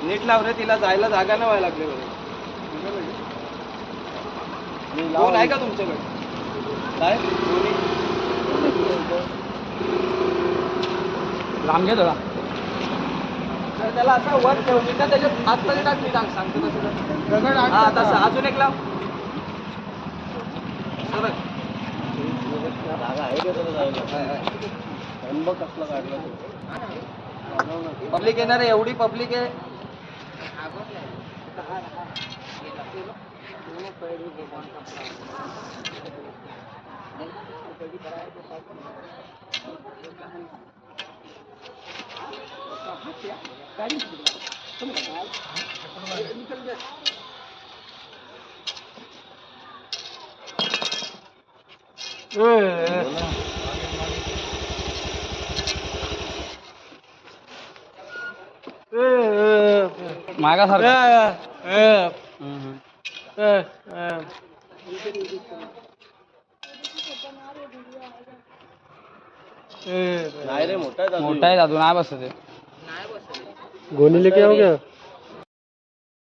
नीट लाव रे, तिला जायला जागा नाही व्हायला लागली. कोण आहे का तुमच्याकडे? काय लांब घे थोडा. तर त्याला असं वर ठेव, मी त्याच्यात आतमध्ये टाक, मी सांगतो तसं. हा तसं अजून एक लाव. जागा आहे का त्याला जायला? कसला काढला पब्लिक येणार आहे, एवढी पब्लिक आहे. मागासारखा नाही रे, मोठा आहे दादू, नाही बसत. गोनी लेके आओ क्या?